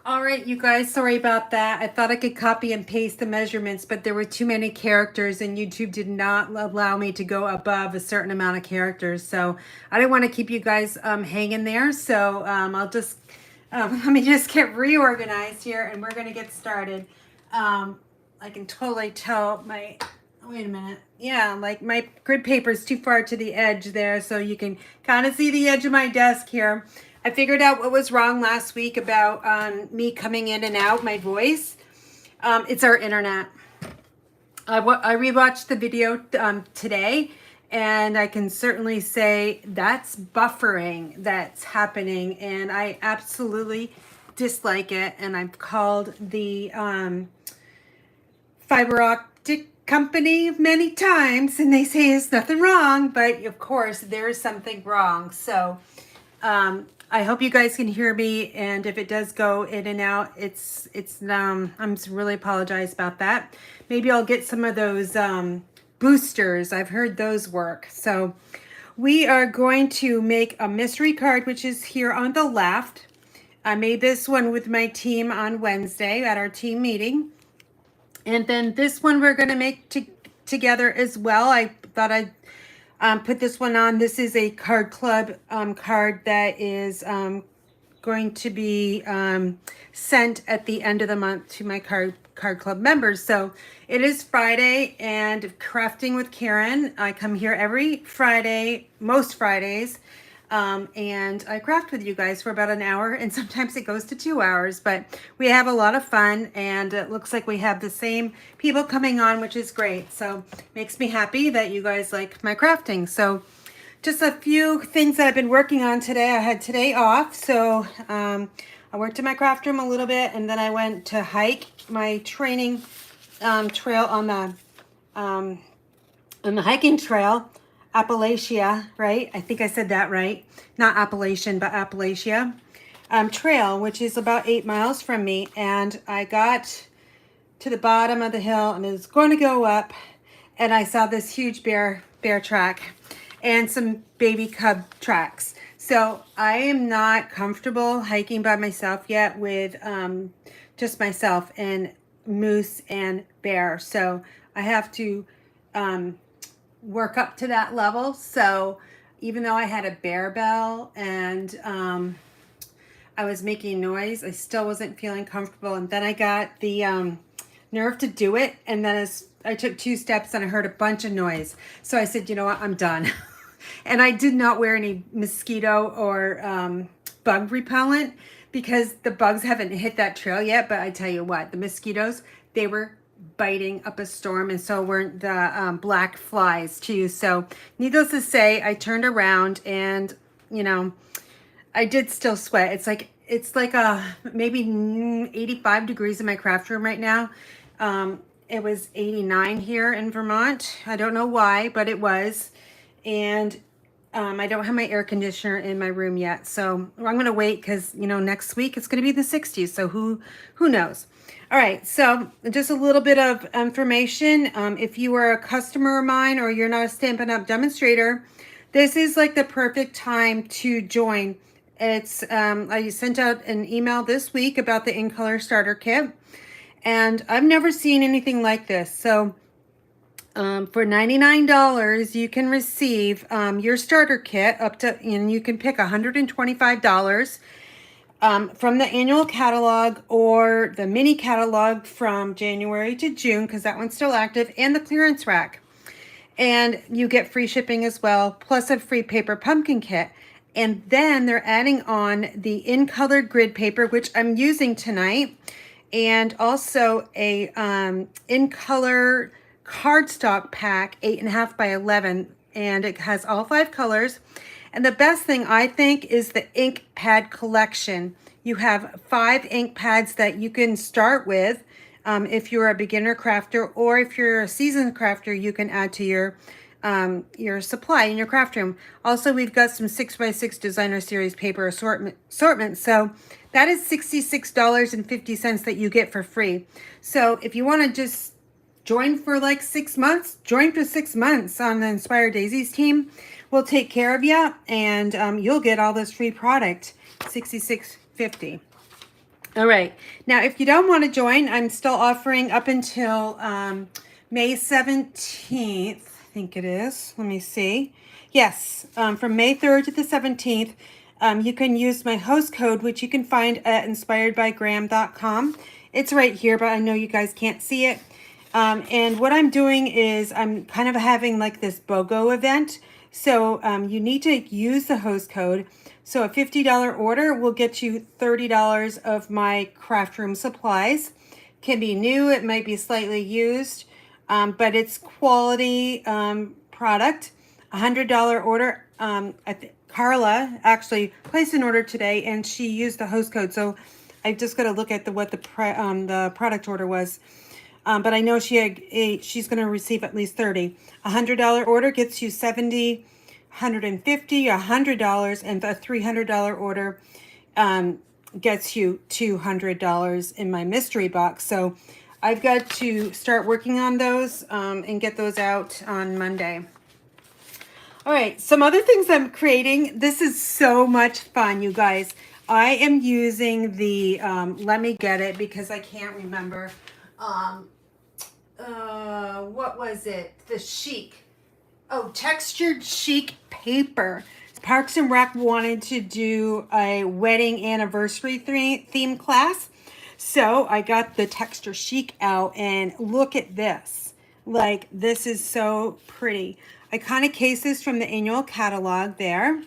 All right, you guys, sorry about that. I thought I could copy and paste the measurements, but there were too many characters and YouTube did not allow me to go above a certain amount of characters. So I didn't want to keep you guys hanging there. So I'll just, let me just get reorganized here and we're going to get started. I can totally tell my, wait a minute. Yeah, like my grid paper is too far to the edge there. So you can kind of see the edge of my desk here. I figured out what was wrong last week about me coming in and out, my voice. It's our internet. I rewatched the video today, and I can certainly say that's buffering that's happening, and I absolutely dislike it. And I've called the fiber optic company many times, and they say there's nothing wrong, but of course there is something wrong. So I hope you guys can hear me, and if it does go in and out, I'm really apologize about that. Maybe I'll get some of those boosters. I've heard those work. So we are going to make a mystery card, which is here on the left. I made this one with my team on Wednesday at our team meeting. And then this one we're going to make together as well. I thought I'd put this one on. This is a card club card that is going to be sent at the end of the month to my card club members. So it is Friday and Crafting with Karen. I come here every Friday, most Fridays, and I craft with you guys for about an hour, and sometimes it goes to 2 hours, but we have a lot of fun, and it looks like we have the same people coming on, which is great. So makes me happy that you guys like my crafting. So just a few things that I've been working on today. I had today off, so I worked in my craft room a little bit, and then I went to hike my training trail on the hiking trail, Appalachia, right? I think I said that right. Not Appalachian, but Appalachia trail, which is about 8 miles from me. And I got to the bottom of the hill and I was going to go up, and I saw this huge bear track and some baby cub tracks. So I am not comfortable hiking by myself yet with just myself and moose and bear. So I have to work up to that level. So even though I had a bear bell and I was making noise, I still wasn't feeling comfortable. And then I got the nerve to do it. And then as I took 2 steps and I heard a bunch of noise. So I said, you know what, I'm done. And I did not wear any mosquito or bug repellent because the bugs haven't hit that trail yet. But I tell you what, the mosquitoes, they were biting up a storm, and so weren't the black flies too. So needless to say, I turned around and, you know, I did still sweat. It's like maybe 85 degrees in my craft room right now. It was 89 here in Vermont. I don't know why, but it was. And I don't have my air conditioner in my room yet. So I'm going to wait because, you know, next week it's going to be the 60s. So who knows? All right. So just a little bit of information. If you are a customer of mine or you're not a Stampin' Up! Demonstrator, this is like the perfect time to join. It's I sent out an email this week about the In Color Starter Kit, and I've never seen anything like this. So for $99, you can receive your starter kit up to, and you can pick $125 from the annual catalog or the mini catalog from January to June, because that one's still active, and the clearance rack. And you get free shipping as well, plus a free paper pumpkin kit. And then they're adding on the in color grid paper, which I'm using tonight, and also a in color cardstock pack, 8.5 by 11, and it has all 5 colors. And the best thing I think is the ink pad collection. You have 5 ink pads that you can start with if you're a beginner crafter, or if you're a seasoned crafter, you can add to your supply in your craft room. Also, we've got some 6x6 designer series paper assortment. So that is $66.50 that you get for free. So if you want to just join for like 6 months, join for 6 months on the Inspired Daisies team. We'll take care of you, and you'll get all this free product, $66.50. All right. Now, if you don't want to join, I'm still offering up until May 17th. I think it is. Let me see. Yes, from May 3rd to the 17th, you can use my host code, which you can find at inspiredbygraham.com. It's right here, but I know you guys can't see it. And what I'm doing is I'm kind of having like this BOGO event. So you need to use the host code. So a $50 order will get you $30 of my craft room supplies. Can be new, it might be slightly used, but it's quality product. $100 order. Carla actually placed an order today, and she used the host code. So I just got to look at what the product order was. But I know she's going to receive at least 30. $100 order gets you 70, $150, $100, and a $300 order gets you $200 in my mystery box. So I've got to start working on those and get those out on Monday. All right, some other things I'm creating. This is so much fun, you guys. I am using the, let me get it because I can't remember. What was it? The chic. Oh, textured chic paper. Parks and Rec wanted to do a wedding anniversary theme class. So I got the texture chic out, and look at this. Like, this is so pretty. I kind of cased this from the annual catalog there.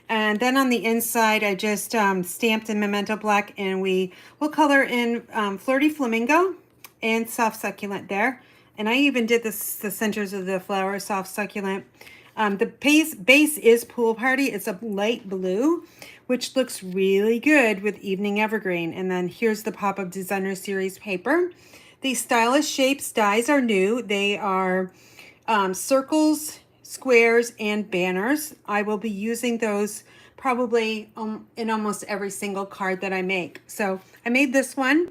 And then on the inside, I just stamped in Memento Black, and we will color in Flirty Flamingo and Soft Succulent there. And I even did the centers of the flower, Soft Succulent. The base is Pool Party. It's a light blue, which looks really good with Evening Evergreen. And then here's the Pop-Up Designer Series paper. These stylish shapes dies are new. They are circles, squares, and banners. I will be using those probably in almost every single card that I make. So I made this one.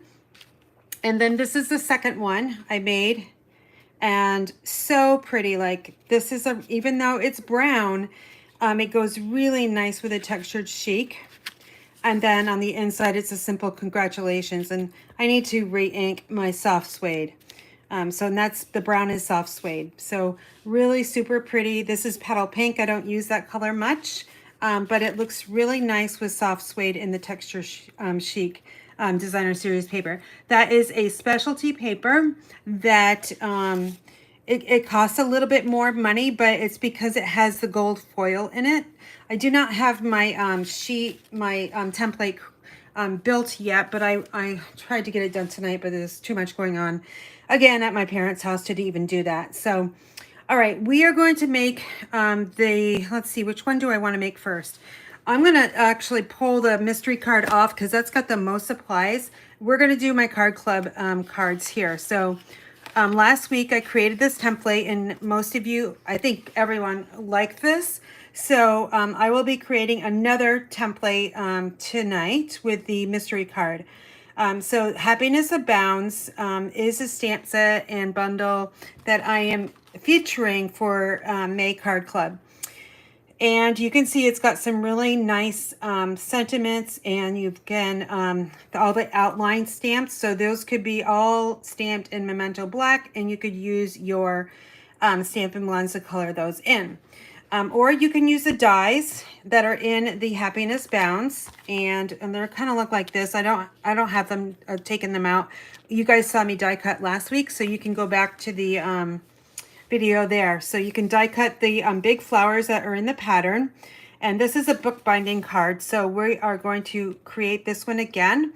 And then this is the second one I made. And so pretty. Like, this is even though it's brown, it goes really nice with a textured chic. And then on the inside, it's a simple congratulations. And I need to re-ink my soft suede. So that's, the brown is soft suede. So really super pretty. This is petal pink. I don't use that color much, but it looks really nice with soft suede in the texture chic designer series paper. That is a specialty paper that it costs a little bit more money, but it's because it has the gold foil in it. I do not have my template built yet, but I tried to get it done tonight, but there's too much going on again at my parents' house to even do that. So, all right, we are going to make let's see, which one do I want to make first? I'm going to actually pull the mystery card off because that's got the most supplies. We're going to do my card club cards here. So last week I created this template, and most of you, I think everyone liked this. So I will be creating another template tonight with the mystery card. So Happiness Abounds is a stamp set and bundle that I am featuring for May Card Club. And you can see it's got some really nice sentiments, and you've got all the outline stamps. So those could be all stamped in Memento Black, and you could use your Stampin' Blends to color those in. Or you can use the dies that are in the Happiness Bounds, and they're kind of look like this. I don't have them taken them out. You guys saw me die cut last week, so you can go back to the video there. So you can die cut the big flowers that are in the pattern. And this is a bookbinding card. So we are going to create this one again.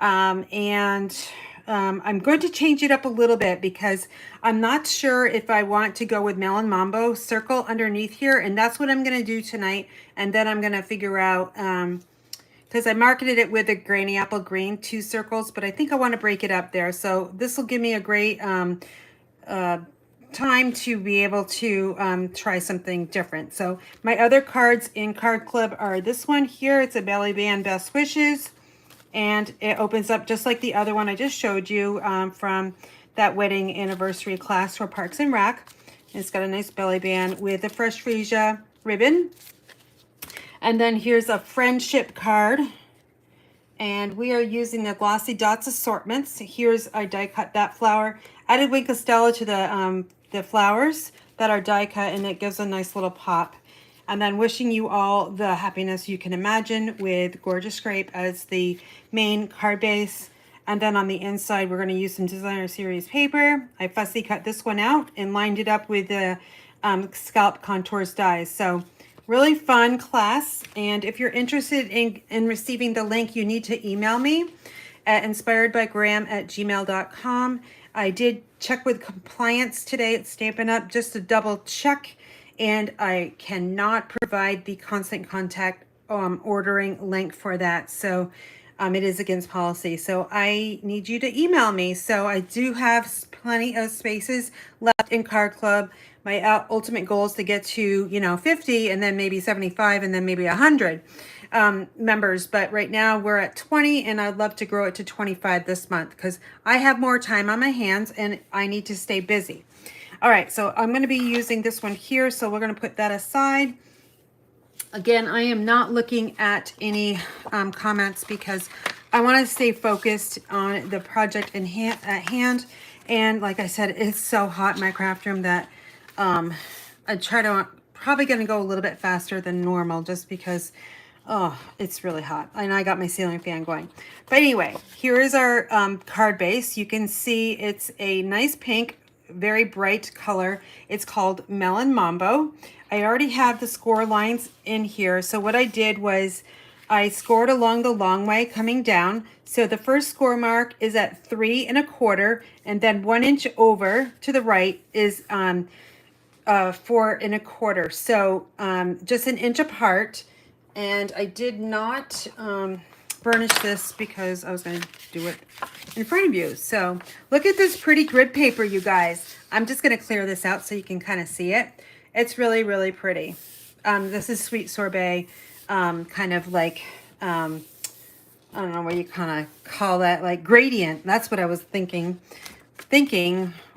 I'm going to change it up a little bit because I'm not sure if I want to go with Melon Mambo circle underneath here. And that's what I'm going to do tonight. And then I'm going to figure out, because I marketed it with a Granny Apple Green 2 circles, but I think I want to break it up there. So this will give me a great time to be able to try something different. So my other cards in Card Club are this one here. It's a Belly Band Best Wishes, and it opens up just like the other one I just showed you from that wedding anniversary class for Parks and Rec. It's got a nice belly band with a Fresh Freesia ribbon. And then here's a friendship card, And we are using the Glossy Dots Assortments. Here's, I die cut that flower. Added Wink of Stella to the flowers that are die cut, and it gives a nice little pop. And then wishing you all the happiness you can imagine with Gorgeous Scrape as the main card base. And then on the inside, we're going to use some Designer Series paper. I fussy cut this one out and lined it up with the Scallop Contours dies. So really fun class. And if you're interested in receiving the link, you need to email me at inspiredbygraham@gmail.com. I did check with compliance today at Stampin' Up! Just to double check. And I cannot provide the constant contact ordering link for that. So it is against policy. So I need you to email me. So I do have plenty of spaces left in Card Club. My ultimate goal is to get to, 50 and then maybe 75 and then maybe 100 members. But right now we're at 20 and I'd love to grow it to 25 this month because I have more time on my hands and I need to stay busy. All right, so I'm going to be using this one here. So we're going to put that aside. Again, I am not looking at any comments because I want to stay focused on the project at hand. And like I said, it's so hot in my craft room that I probably going to go a little bit faster than normal just because, it's really hot. And I got my ceiling fan going. But anyway, here is our card base. You can see it's a nice pink, very bright color. It's called Melon Mambo. I already have the score lines in here. So what I did was I scored along the long way coming down. So the first score mark is at 3 1/4, and then 1 inch over to the right is 4 1/4. So just an inch apart. And I did not burnish this because I was going to do it in front of you. So look at this pretty grid paper, you guys. I'm just going to clear this out so you can kind of see it. It's really, really pretty. This is Sweet Sorbet, kind of like, I don't know what you kind of call that, like gradient. That's what I was thinking,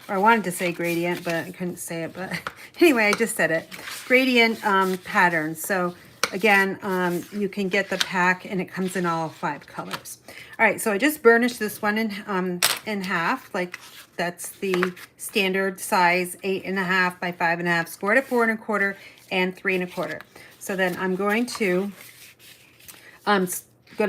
or I wanted to say gradient, but I couldn't say it. But anyway, I just said it. Gradient pattern. So again, you can get the pack and it comes in all 5 colors. All right, so I just burnished this one in half, like that's the standard size, 8 1/2 by 5 1/2, scored at 4 1/4 and 3 1/4. So then I'm going to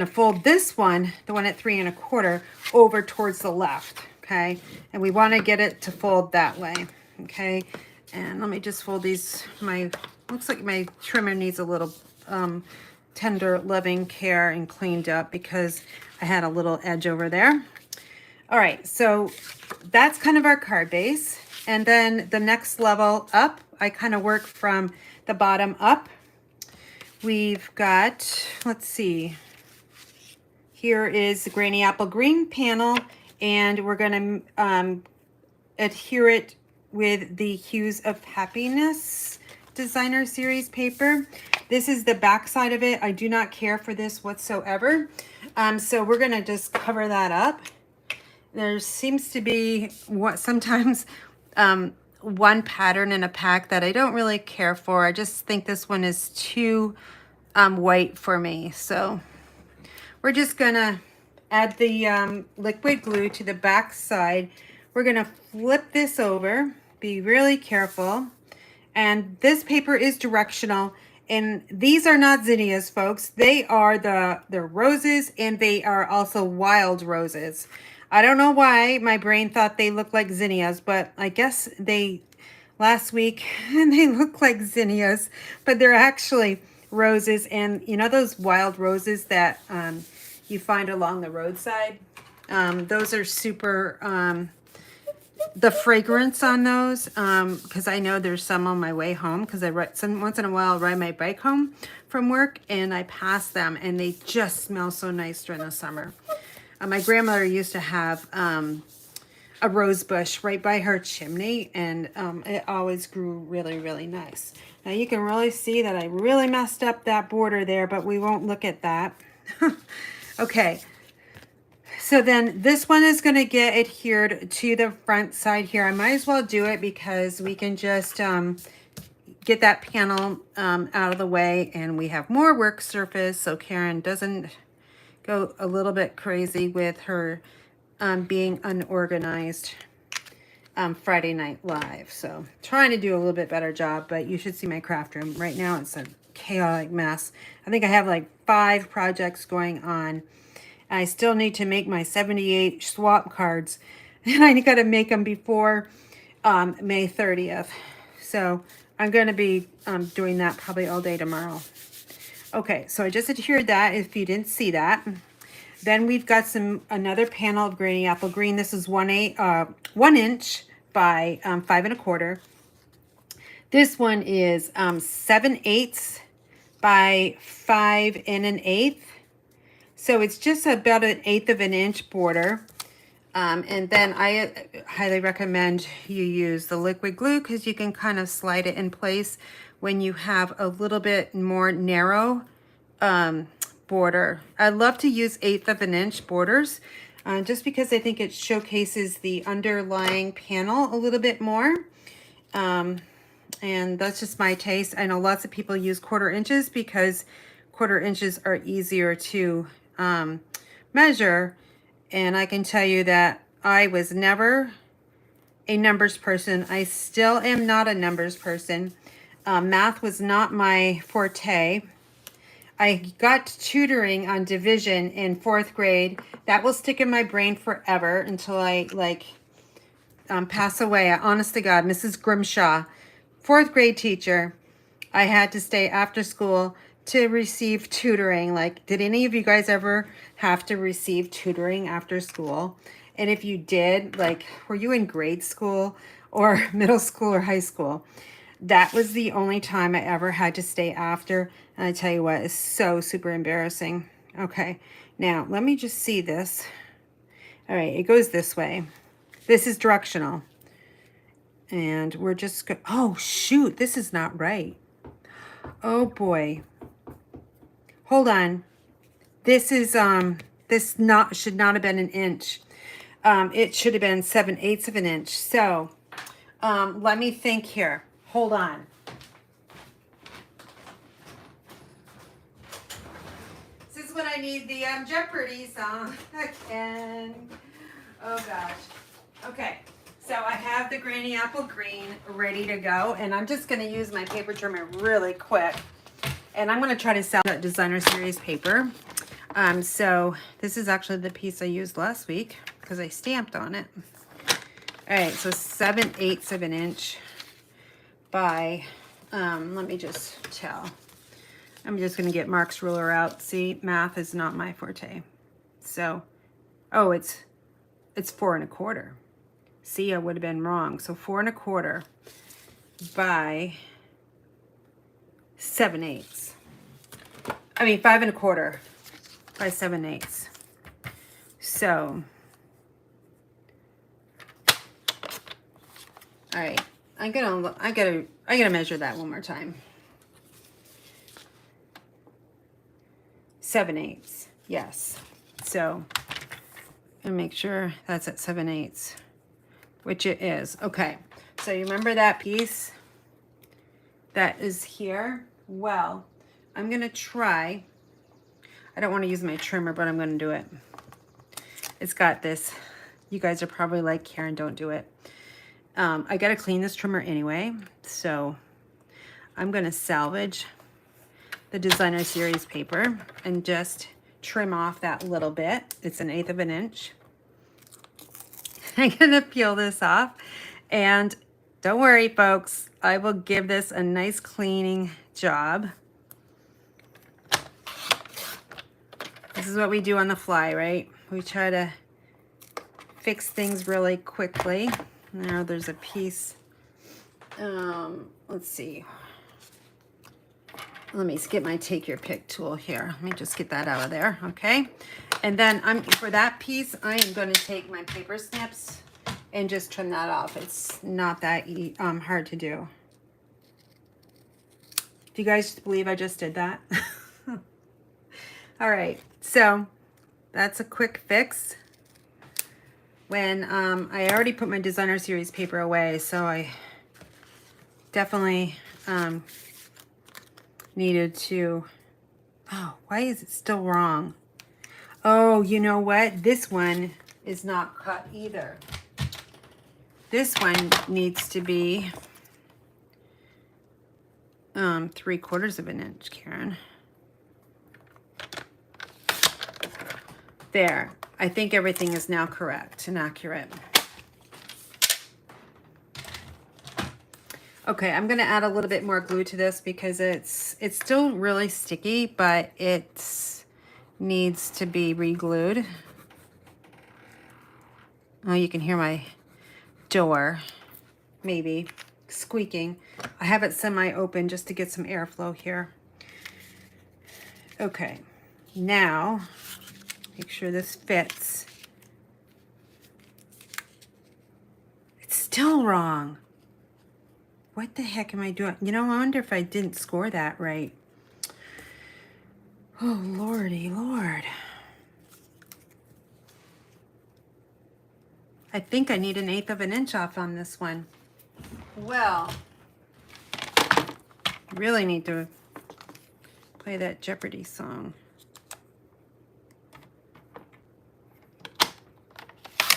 fold this one, the one at 3 1/4, over towards the left, okay? And we want to get it to fold that way, okay? And let me just fold these. Looks like my trimmer needs a little tender loving care and cleaned up because I had a little edge over there. All right, so that's kind of our card base. And then the next level up, I kind of work from the bottom up. We've got, let's see, here is the Granny Apple Green panel, and we're going to adhere it with the Hues of Happiness Designer Series paper. This is the back side of it. I do not care for this whatsoever. So we're going to just cover that up. There seems to be sometimes one pattern in a pack that I don't really care for. I just think this one is too white for me. So we're just going to add the liquid glue to the back side. We're going to flip this over. Be really careful. And this paper is directional. And these are not zinnias, folks. They are they're roses, and they are also wild roses. I don't know why my brain thought they looked like zinnias, but I guess last week they look like zinnias, but they're actually roses. And you know those wild roses that you find along the roadside? Those are super, the fragrance on those, because I know there's some on my way home, because once in a while I ride my bike home from work and I pass them and they just smell so nice during the summer. My grandmother used to have a rose bush right by her chimney, and it always grew really, really nice. Now you can really see that I really messed up that border there, but we won't look at that. Okay, so then this one is going to get adhered to the front side here. I might as well do it because we can just get that panel out of the way, and we have more work surface so Karen doesn't go a little bit crazy with her being unorganized Friday Night Live. So trying to do a little bit better job, but you should see my craft room. Right now it's a chaotic mess. I think I have like 5 projects going on. I still need to make my 78 swap cards, and I got to make them before May 30th. So I'm going to be doing that probably all day tomorrow. Okay, so I just adhered that if you didn't see that. Then we've got another panel of Granny Apple Green. This is 1 inch by 5 1/4. This one is 7/8 by 5 1/8. So it's just about 1/8 of an inch border. And then I highly recommend you use the liquid glue because you can kind of slide it in place when you have a little bit more narrow border. I love to use 1/8 of an inch borders just because I think it showcases the underlying panel a little bit more. And that's just my taste. I know lots of people use 1/4 inches because 1/4 inches are easier to measure. And I can tell you that I was never a numbers person. I still am not a numbers person. Math was not my forte. I got tutoring on division in 4th grade. That will stick in my brain forever until I pass away. Honest to God, Mrs. Grimshaw, 4th grade teacher. I had to stay after school to receive tutoring. Like, did any of you guys ever have to receive tutoring after school? And if you did, like, were you in grade school or middle school or high school? That was the only time I ever had to stay after. And I tell you what, it's so super embarrassing. Okay, now let me just see this. All right, it goes this way. This is directional. And we're just, oh shoot, this is not right. Oh boy. Hold on. This is, should not have been an inch. It should have been 7/8 of an inch. So, let me think here. Hold on. This is when I need the Jeopardy song again. Oh gosh. Okay. So I have the Granny Apple Green ready to go, and I'm just going to use my paper trimmer really quick. And I'm going to try to sell that designer series paper. So this is actually the piece I used last week because I stamped on it. All right, so 7/8 of an inch by, let me just tell. I'm just going to get Mark's ruler out. See, math is not my forte. So, oh, it's 4 1/4. See, I would have been wrong. So 4 1/4 by 7/8. I mean 5 1/4 by 7/8. So, all right, I gotta measure that one more time. 7/8. Yes. So, and make sure that's at 7/8. Which it is. Okay, so you remember that piece that is here? Well, I'm gonna try. I don't want to use my trimmer, but I'm gonna do it. It's got this. You guys are probably like, Karen, don't do it. I gotta clean this trimmer anyway, so I'm gonna salvage the designer series paper and just trim off that little bit. It's 1/8 of an inch. I'm gonna peel this off, and don't worry folks, I will give this a nice cleaning job. This is what we do on the fly, right? We try to fix things really quickly. Now there's a piece, let's see. Let me get my take your pick tool here. Let me just get that out of there, okay? And then for that piece, I am going to take my paper snips and just trim that off. It's not that hard to do. Do you guys believe I just did that? All right, so that's a quick fix. When I already put my designer series paper away, so I definitely needed to, oh, why is it still wrong? Oh, you know what? This one is not cut either. This one needs to be 3/4 of an inch, Karen. There. I think everything is now correct and accurate. Okay, I'm going to add a little bit more glue to this because it's still really sticky, but it needs to be re-glued. Oh, you can hear my door maybe squeaking. I have it semi-open just to get some airflow here. Okay, now make sure this fits. It's still wrong. What the heck am I doing? You know, I wonder if I didn't score that right. Oh, Lordy Lord. I think I need 1/8 of an inch off on this one. Well, I really need to play that Jeopardy song.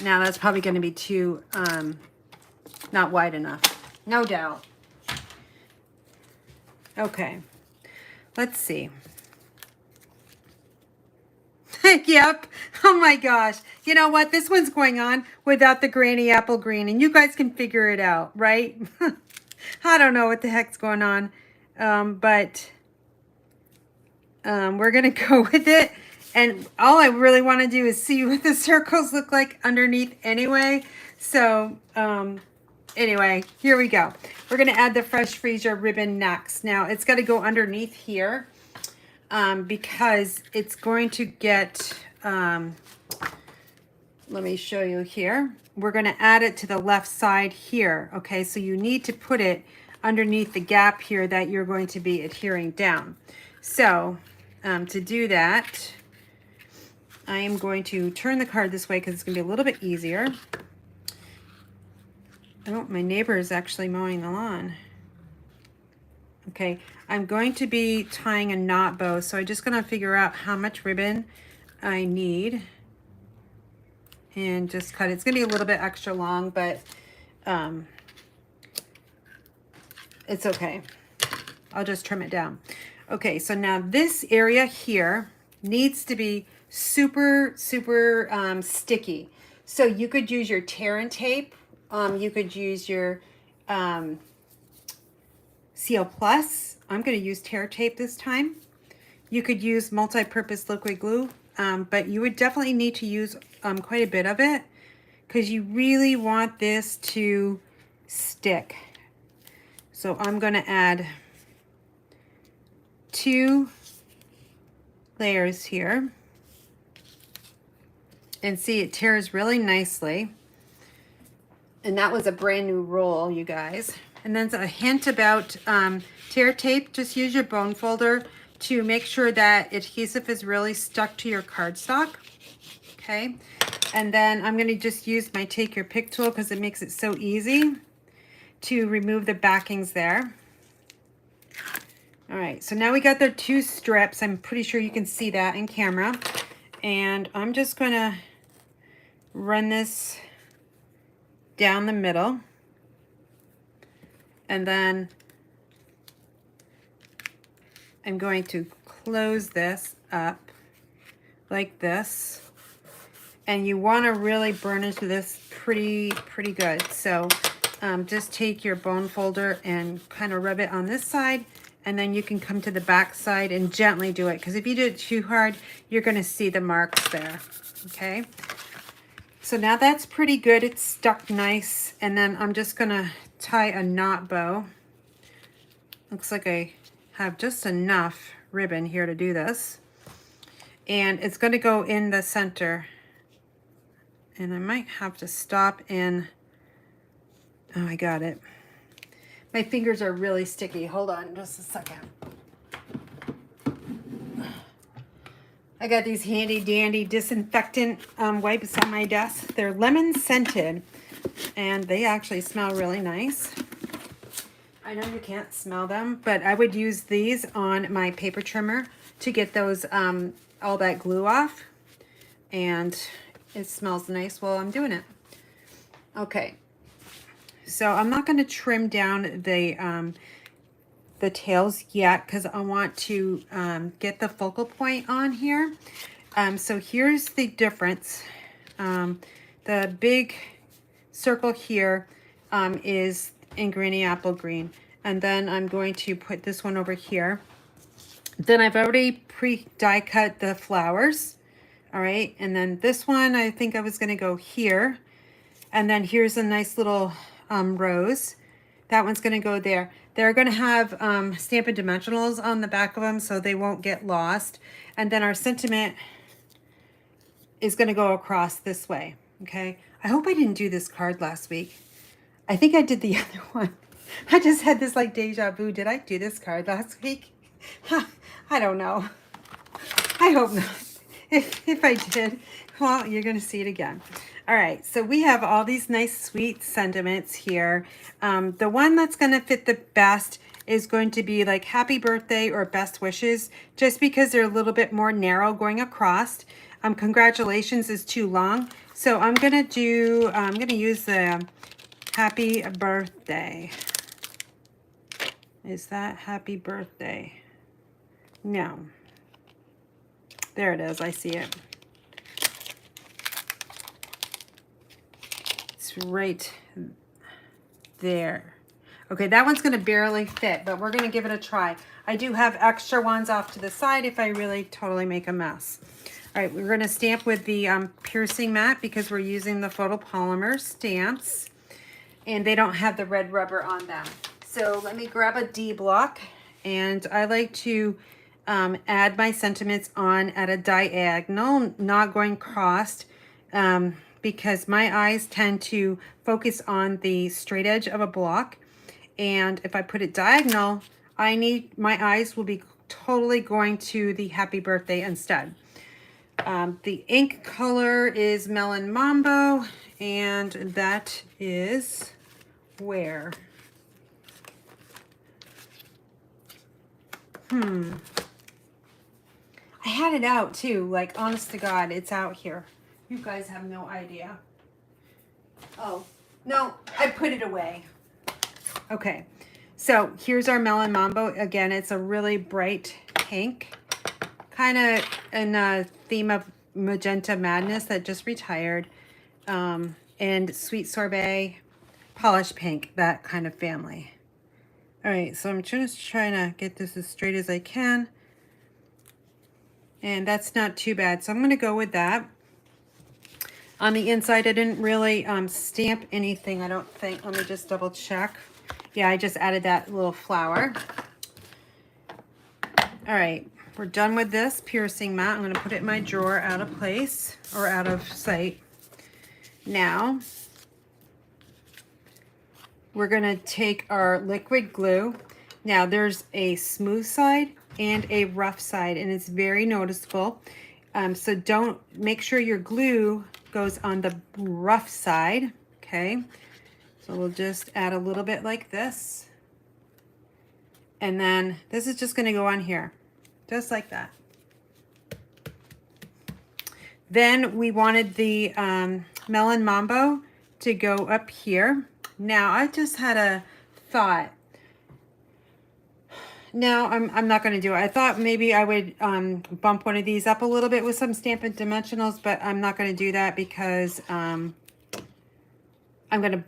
Now that's probably going to be too, not wide enough. No doubt. Okay, let's see. Yep. Oh my gosh. You know what? This one's going on without the granny apple green, and you guys can figure it out, right? I don't know what the heck's going on, but we're going to go with it. And all I really want to do is see what the circles look like underneath anyway. So, anyway, here we go. We're going to add the Fresh Freezer ribbon next. Now, it's got to go underneath here because it's going to get, let me show you here. We're going to add it to the left side here. Okay, so you need to put it underneath the gap here that you're going to be adhering down. So, to do that, I am going to turn the card this way because it's going to be a little bit easier. Oh, my neighbor is actually mowing the lawn. Okay, I'm going to be tying a knot bow, so I'm just going to figure out how much ribbon I need and just cut it. It's going to be a little bit extra long, but it's okay. I'll just trim it down. Okay, so now this area here needs to be super sticky. So you could use your tear and tape. You could use your CL Plus. I'm going to use tear tape this time. You could use multi-purpose liquid glue, but you would definitely need to use quite a bit of it because you really want this to stick. So I'm going to add 2 layers here. And see, it tears really nicely. And that was a brand new roll, you guys. And then a hint about tear tape. Just use your bone folder to make sure that adhesive is really stuck to your cardstock. Okay. And then I'm going to just use my Take Your Pick tool because it makes it so easy to remove the backings there. All right. So now we got the 2 strips. I'm pretty sure you can see that in camera. And I'm just going to run this down the middle, and then I'm going to close this up like this, and you want to really burn into this pretty good. So just take your bone folder and kind of rub it on this side, and then you can come to the back side and gently do it, because if you do it too hard, you're going to see the marks there. Okay. So now that's pretty good. It's stuck nice. And then I'm just going to tie a knot bow. Looks like I have just enough ribbon here to do this. And it's going to go in the center. And I might have to stop in. Oh, I got it. My fingers are really sticky. Hold on just a second. I got these handy dandy disinfectant wipes on my desk. They're lemon scented and they actually smell really nice. I know you can't smell them, but I would use these on my paper trimmer to get those all that glue off. and it smells nice while I'm doing it. Okay, so I'm not going to trim down the tails yet because I want to get the focal point on here. So here's the difference. The big circle here is in Granny Apple Green. And then I'm going to put this one over here. Then I've already pre-die cut the flowers. All right, and then this one, I think I was gonna go here. And then here's a nice little rose. That one's gonna go there. They're gonna have Stampin' Dimensionals on the back of them so they won't get lost. And then our sentiment is gonna go across this way, okay? I hope I didn't do this card last week. I think I did the other one. I just had this like deja vu. Did I do this card last week? I don't know. I hope not. If I did, well, you're gonna see it again. All right, so we have all these nice sweet sentiments here. The one that's gonna fit the best is going to be like happy birthday or best wishes, just because they're a little bit more narrow going across. Congratulations is too long. So I'm gonna use the happy birthday. Is that happy birthday? No. There it is, I see it. It's right there. Okay, that one's gonna barely fit, but we're gonna give it a try. I do have extra ones off to the side if I really totally make a mess. All right, we're gonna stamp with the piercing mat because we're using the photopolymer stamps and they don't have the red rubber on them. So let me grab a D block, and I like to add my sentiments on at a diagonal, not going crossed, because my eyes tend to focus on the straight edge of a block. And if I put it diagonal, my eyes will be totally going to the happy birthday instead. The ink color is Melon Mambo, and that is where? I had it out too, like honest to God, it's out here. You guys have no idea. Oh, no, I put it away. Okay, so here's our Melon Mambo. Again, it's a really bright pink, kind of in a theme of Magenta Madness that just retired, and Sweet Sorbet, Polished Pink, that kind of family. All right, so I'm just trying to get this as straight as I can. And that's not too bad. So I'm going to go with that. On the inside, I didn't really stamp anything, I don't think. Let me just double check. Yeah, I just added that little flower. All right, we're done with this piercing mat. I'm going to put it in my drawer out of place or out of sight. Now, we're going to take our liquid glue. Now, there's a smooth side and a rough side, and it's very noticeable. So make sure your glue goes on the rough side, okay? So we'll just add a little bit like this. And then this is just gonna go on here, just like that. Then we wanted the Melon Mambo to go up here. Now, I just had a thought. No, I'm not going to do it. I thought maybe I would bump one of these up a little bit with some Stampin' Dimensionals, but I'm not going to do that because I'm gonna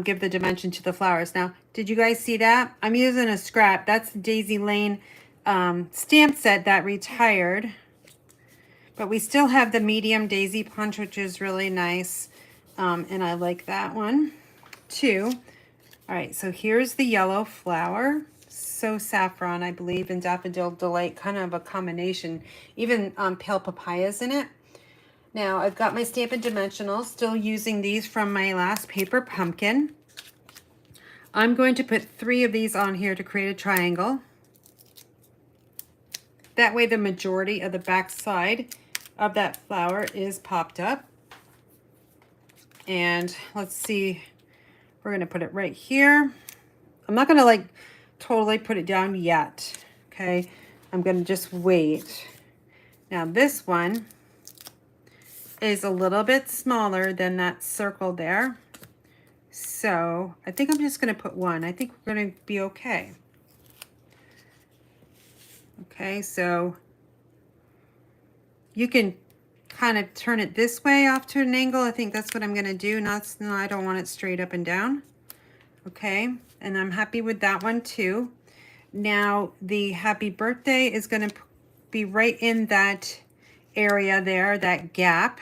give the dimension to the flowers. Now, did you guys see that? I'm using a scrap. That's the Daisy Lane stamp set that retired, but we still have the medium Daisy Punch, which is really nice, and I like that one too. All right, so here's the yellow flower. So Saffron, I believe, and Daffodil Delight, kind of a combination. Even Pale Papaya's in it. Now, I've got my Stampin' Dimensionals, still using these from my last paper pumpkin. I'm going to put 3 of these on here to create a triangle. That way the majority of the back side of that flower is popped up. And let's see, we're going to put it right here. I'm not going to like totally put it down yet, okay? I'm going to just wait. Now this one, is a little bit smaller than that circle there. So I think I'm just going to put one. I think we're going to be okay. Okay, so you can kind of turn it this way off to an angle. I think that's what I'm going to do. No, I don't want it straight up and down. Okay, and I'm happy with that one too. Now the happy birthday is going to be right in that area there, that gap.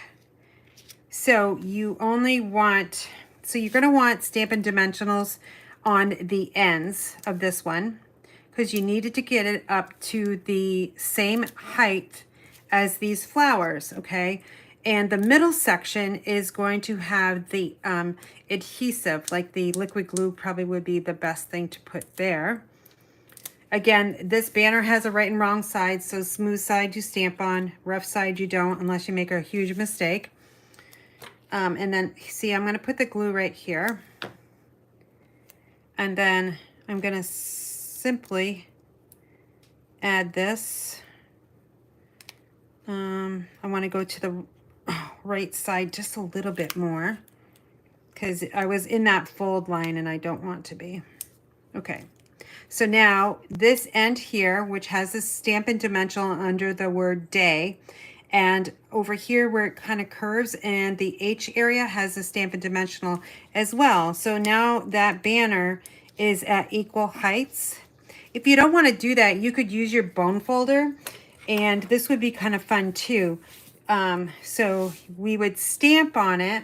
So you only want, so you're going to want Stampin' Dimensionals on the ends of this one, because you needed to get it up to the same height as these flowers, okay? And the middle section is going to have the adhesive, like the liquid glue probably would be the best thing to put there. Again, this banner has a right and wrong side, so smooth side you stamp on, rough side you don't, unless you make a huge mistake. And then, see, I'm going to put the glue right here. And then I'm going to simply add this. I want to go to the right side just a little bit more, because I was in that fold line and I don't want to be. Okay. So now this end here, which has this Stampin' Dimensional under the word day, and over here where it kind of curves and the H area has a Stampin' Dimensional as well. So now that banner is at equal heights. If you don't want to do that, you could use your bone folder, and this would be kind of fun too. So we would stamp on it.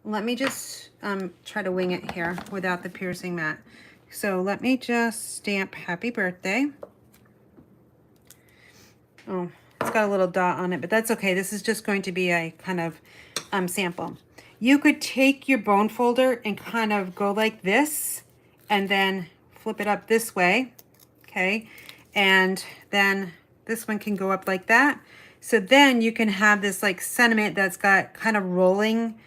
Let me just try to wing it here without the piercing mat. So let me just stamp happy birthday. Oh, it's got a little dot on it, but that's okay. This is just going to be a kind of sample. You could take your bone folder and kind of go like this and then flip it up this way, okay? And then this one can go up like that. So then you can have this like sentiment that's got kind of rolling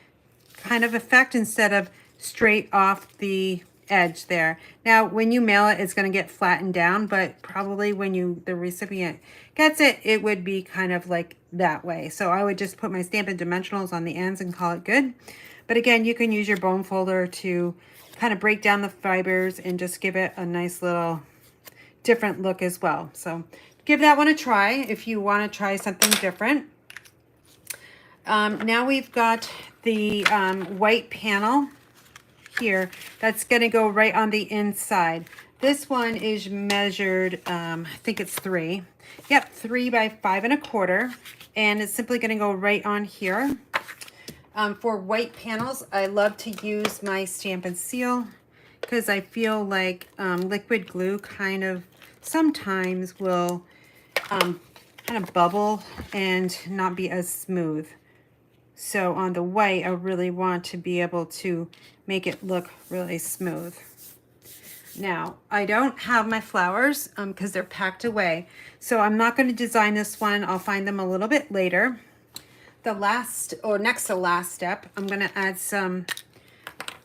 kind of effect instead of straight off the edge there. Now when you mail it, it's going to get flattened down, but probably when the recipient gets it, it would be kind of like that way. So I would just put my Stampin' Dimensionals on the ends and call it good. But again, you can use your bone folder to kind of break down the fibers and just give it a nice little different look as well. So give that one a try if you want to try something different. Now we've got the white panel here that's going to go right on the inside. This one is measured, I think it's 3. Yep, 3 by 5 1/4, and it's simply going to go right on here. For white panels, I love to use my Stampin' Seal because I feel like liquid glue kind of sometimes will kind of bubble and not be as smooth. So on the white, I really want to be able to make it look really smooth. Now, I don't have my flowers because they're packed away. So I'm not going to design this one. I'll find them a little bit later. The last, or next to last step, I'm going to add some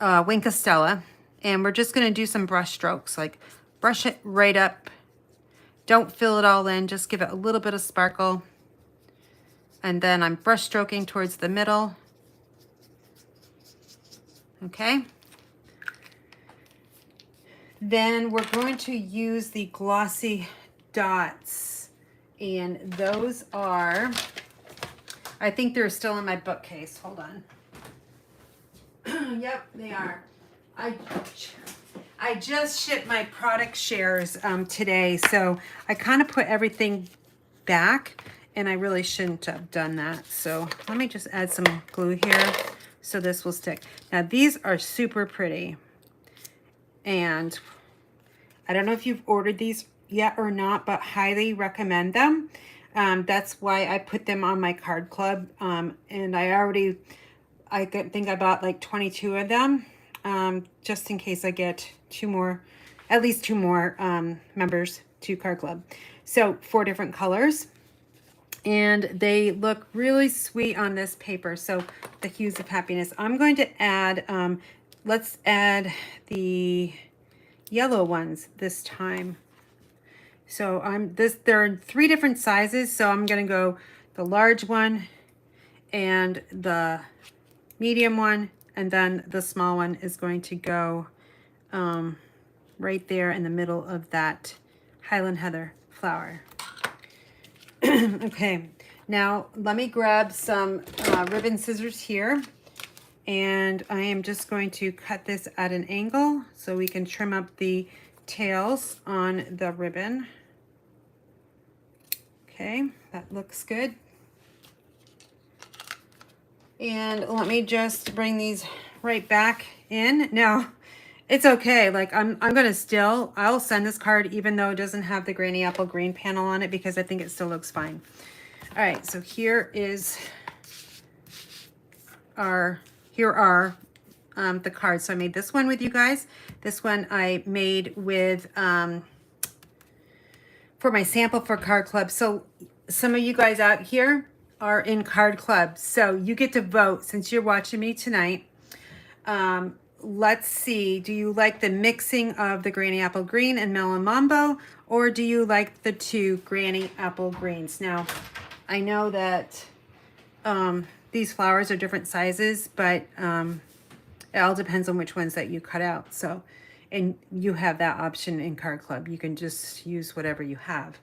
Wink Estella. And we're just going to do some brush strokes. Like brush it right up. Don't fill it all in. Just give it a little bit of sparkle. And then I'm brush stroking towards the middle. Okay. Then we're going to use the glossy dots. And those are, I think they're still in my bookcase. Hold on. Yep, they are. I just shipped my product shares today. So I kind of put everything back. And I really shouldn't have done that. So let me just add some glue here so this will stick. Now these are super pretty. And I don't know if you've ordered these yet or not, but highly recommend them. That's why I put them on my card club. And I think I bought like 22 of them just in case I get at least two more members to card club. So 4 different colors. And they look really sweet on this paper. So the hues of happiness. I'm going to add, let's add the yellow ones this time. So they're in 3 different sizes. So I'm going to go the large one and the medium one, and then the small one is going to go right there in the middle of that Highland Heather flower. Okay, now let me grab some ribbon scissors here, and I am just going to cut this at an angle so we can trim up the tails on the ribbon. Okay, that looks good. And let me just bring these right back in. Now, it's okay. Like I'll send this card even though it doesn't have the Granny Apple Green panel on it, because I think it still looks fine. All right, so here are the cards. So I made this one with you guys. This one I made with for my sample for Card Club. So some of you guys out here are in Card Club, so you get to vote since you're watching me tonight. Let's see, do you like the mixing of the Granny Apple Green and Melon Mambo, or do you like the two Granny Apple Greens? Now, I know that these flowers are different sizes, but it all depends on which ones that you cut out. So, and you have that option in Card Club. You can just use whatever you have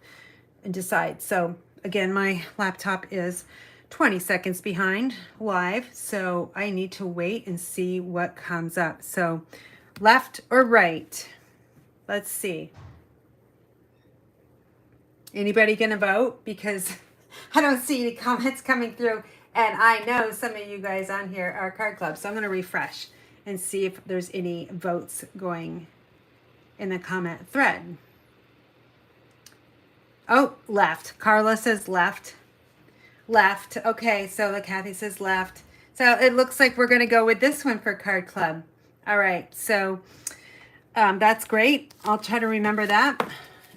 and decide. So again, my laptop is 20 seconds behind live, so I need to wait and see what comes up. So left or right? Let's see. Anybody gonna vote? Because I don't see any comments coming through, and I know some of you guys on here are Card Club, so I'm gonna refresh and see if there's any votes going in the comment thread. Oh, left. Carla says left. Left. Okay, so the Kathy says left. So it looks like we're going to go with this one for Card Club. All right, so that's great. I'll try to remember that,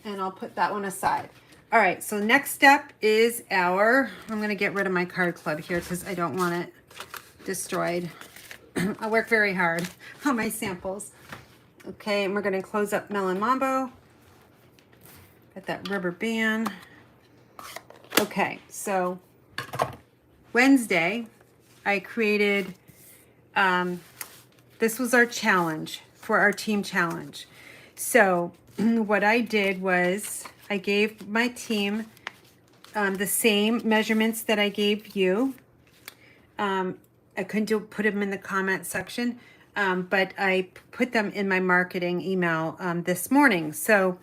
and I'll put that one aside. All right, so next step is I'm going to get rid of my Card Club here because I don't want it destroyed. I work very hard on my samples. Okay, and we're going to close up Melon Mambo. Got that rubber band. Okay, so Wednesday, I created, this was our challenge for our team challenge. So what I did was I gave my team the same measurements that I gave you. I couldn't put them in the comment section, but I put them in my marketing email this morning. So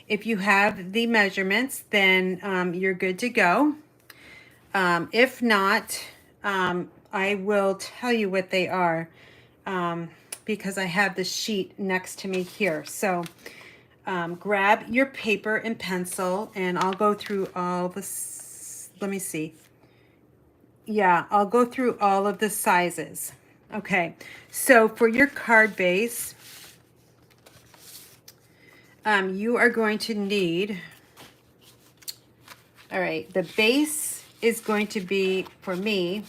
if you have the measurements, then you're good to go. If not, I will tell you what they are because I have the sheet next to me here. So grab your paper and pencil, and I'll go through all this. Let me see. Yeah, I'll go through all of the sizes. Okay, so for your card base, you are going to need, all right, the base is going to be, for me,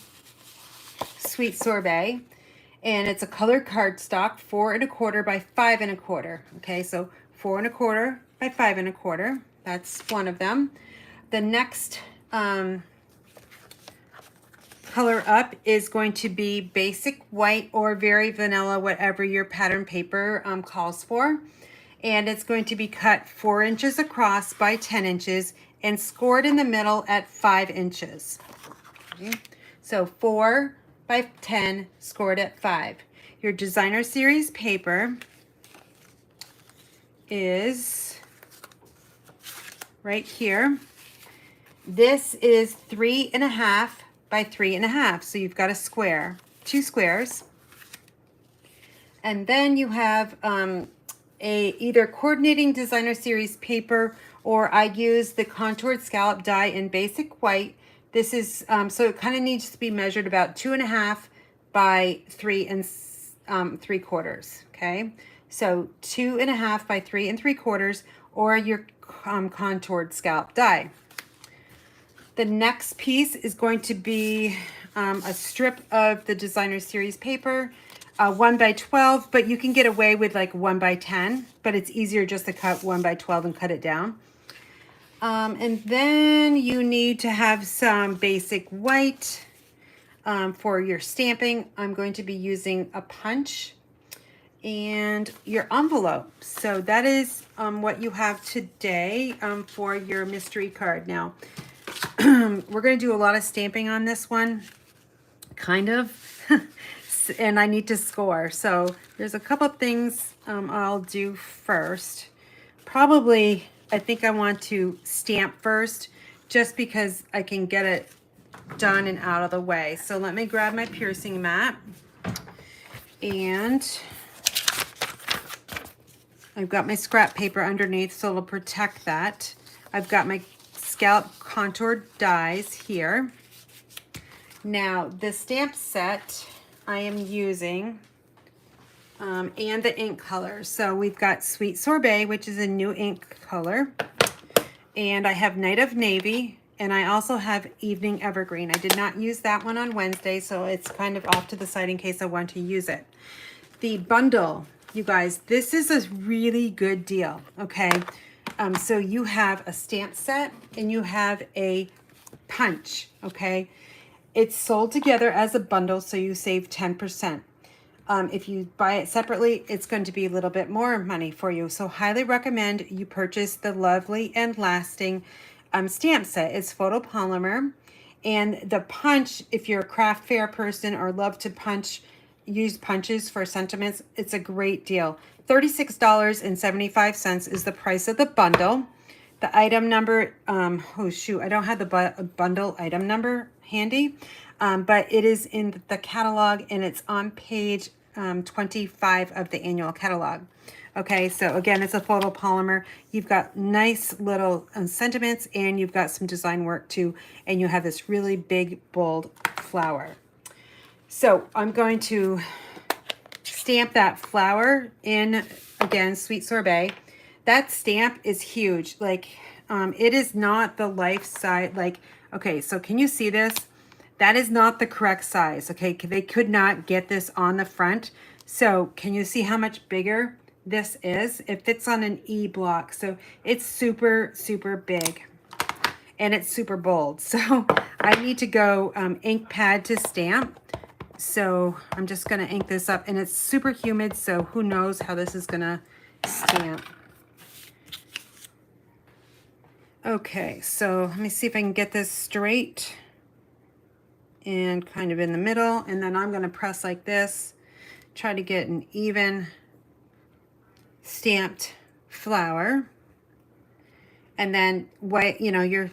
Sweet Sorbet, and it's a colored cardstock, 4 1/4 by 5 1/4. Okay, so 4 1/4 by 5 1/4. That's one of them. The next color up is going to be basic white or very vanilla, whatever your pattern paper calls for. And it's going to be cut 4 inches across by 10 inches and scored in the middle at 5 inches. Okay. So 4 by 10 scored at 5. Your designer series paper is right here. This is 3 1/2 by 3 1/2. So you've got a square, 2 squares. And then you have either coordinating designer series paper, or I use the contoured scallop die in basic white. This is, so it kind of needs to be measured about 2 1/2 by 3 3/4. Okay. So 2 1/2 by 3 3/4, or your contoured scallop die. The next piece is going to be a strip of the designer series paper, 1 by 12, but you can get away with like 1 by 10, but it's easier just to cut 1 by 12 and cut it down. And then you need to have some basic white. For your stamping, I'm going to be using a punch and your envelope. So that is what you have today for your mystery card. Now, we're going to do a lot of stamping on this one, kind of, and I need to score. So there's a couple things I'll do first. Probably, I think I want to stamp first, just because I can get it done and out of the way. So let me grab my piercing mat, and I've got my scrap paper underneath, so it'll protect that. I've got my scallop contoured dies here. Now, the stamp set I am using, and the ink colors. So we've got Sweet Sorbet, which is a new ink color, and I have Night of Navy, and I also have Evening Evergreen. I did not use that one on Wednesday, so it's kind of off to the side in case I want to use it. The bundle, you guys, this is a really good deal, okay? So you have a stamp set and you have a punch, okay? It's sold together as a bundle, so you save 10%. If you buy it separately, it's going to be a little bit more money for you. So highly recommend you purchase the Lovely and Lasting stamp set. It's photopolymer. And the punch, if you're a craft fair person or love to use punches for sentiments, it's a great deal. $36.75 is the price of the bundle. The item number, oh shoot, I don't have the bundle item number handy, but it is in the catalog and it's on page 25 of the annual catalog. Okay, so again, it's a photopolymer. You've got nice little sentiments and you've got some design work too, and you have this really big, bold flower. So I'm going to stamp that flower in, again, Sweet Sorbet. That stamp is huge. Like, it is not the life size. Like, okay, so can you see this? That is not the correct size, okay? They could not get this on the front. So can you see how much bigger this is? It fits on an E block. So it's super, super big. And it's super bold. So I need to go ink pad to stamp. So I'm just going to ink this up. And it's super humid, so who knows how this is going to stamp. Okay, so let me see if I can get this straight and kind of in the middle. And then I'm going to press like this, try to get an even stamped flower. And then white, you know, your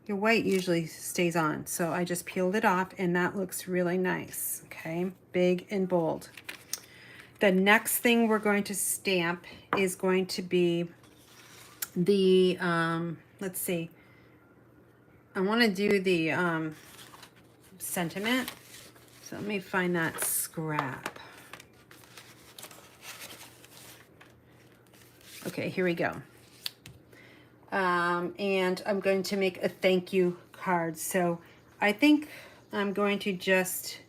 white usually stays on. So I just peeled it off and that looks really nice. Okay, big and bold. The next thing we're going to stamp is going to be the, let's see, I want to do the sentiment. So let me find that scrap. Okay, here we go. And I'm going to make a thank you card. So I think I'm going to just,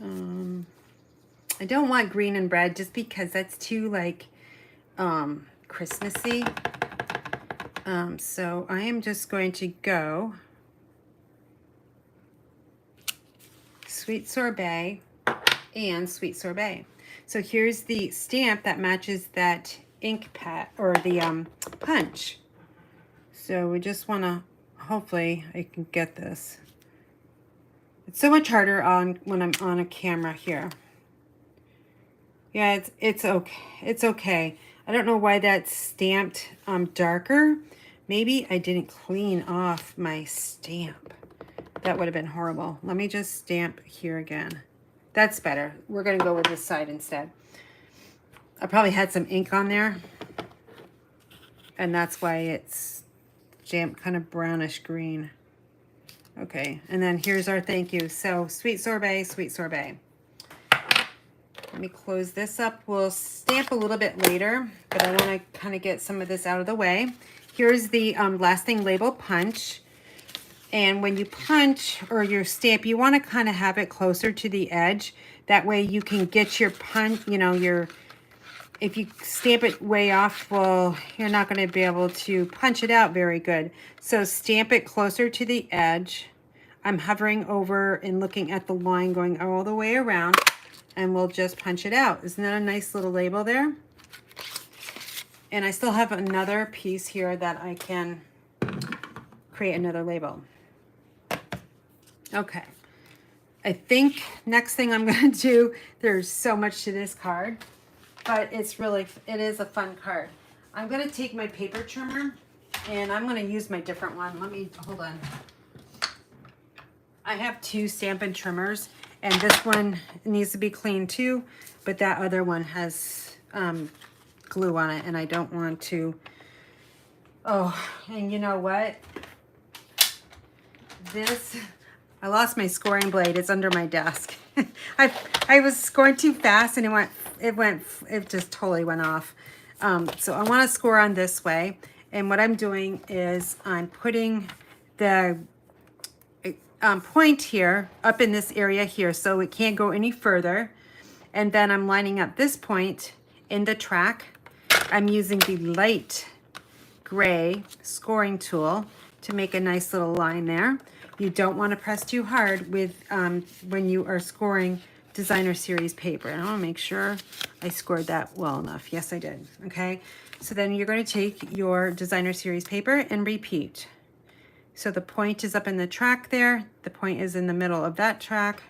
I don't want green and red just because that's too like Christmassy. So I am just going to go Sweet Sorbet and Sweet Sorbet. So here's the stamp that matches that ink pad or the punch. So we just want to, hopefully I can get this. It's so much harder when I'm on a camera here. Yeah, it's okay. It's okay. I don't know why that's stamped darker. Maybe I didn't clean off my stamp. That would have been horrible. Let me just stamp here again. That's better. We're going to go with this side instead. I probably had some ink on there, and that's why it's stamped kind of brownish green. Okay, and then here's our thank you. So Sweet Sorbet, Sweet Sorbet. Let me close this up. We'll stamp a little bit later, but I want to kind of get some of this out of the way. Here's the lasting label punch. And when you punch or your stamp, you want to kind of have it closer to the edge. That way you can get your punch, you know, if you stamp it way off, well, you're not going to be able to punch it out very good. So stamp it closer to the edge. I'm hovering over and looking at the line going all the way around, and we'll just punch it out. Isn't that a nice little label there? And I still have another piece here that I can create another label. Okay. I think next thing I'm going to do, there's so much to this card, but it is a fun card. I'm going to take my paper trimmer and I'm going to use my different one. Hold on. I have two Stampin' trimmers, and this one needs to be cleaned too, but that other one has glue on it, and I don't want to. Oh, and you know what? I lost my scoring blade. It's under my desk. I was scoring too fast, and it just totally went off. So I want to score on this way, and what I'm doing is I'm putting the point here up in this area here, so it can't go any further. And then I'm lining up this point in the track. I'm using the light gray scoring tool to make a nice little line there. You don't want to press too hard with when you are scoring designer series paper. And I want to make sure I scored that well enough. Yes, I did. Okay, so then you're going to take your designer series paper and repeat. So the point is up in the track there. The point is in the middle of that track.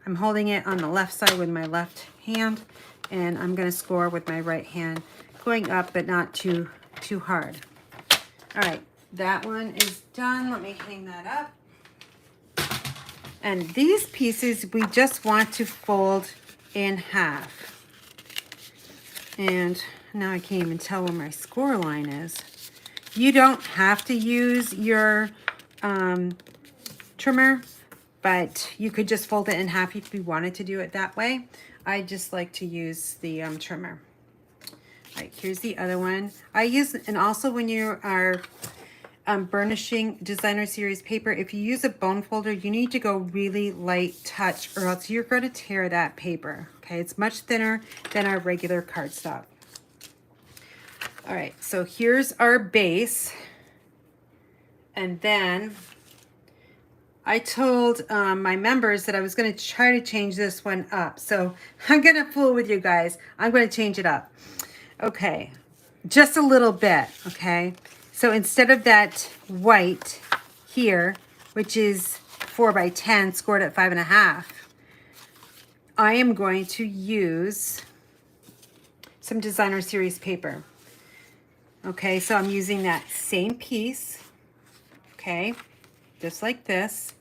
I'm holding it on the left side with my left hand, and I'm going to score with my right hand, going up but not too hard. All right, that one is done. Let me hang that up. And these pieces we just want to fold in half. And now I can't even tell where my score line is. You don't have to use your trimmer, but you could just fold it in half if you wanted to do it that way. I just like to use the trimmer. All right, here's the other one. And also when you are burnishing designer series paper, if you use a bone folder, you need to go really light touch, or else you're going to tear that paper. Okay, it's much thinner than our regular cardstock. All right, so here's our base. And then I told my members that I was going to try to change this one up. So I'm going to fool with you guys. I'm going to change it up. Okay, just a little bit, okay? So instead of that white here, which is 4 by 10 scored at 5.5, I am going to use some designer series paper. Okay, so I'm using that same piece, okay, just like this.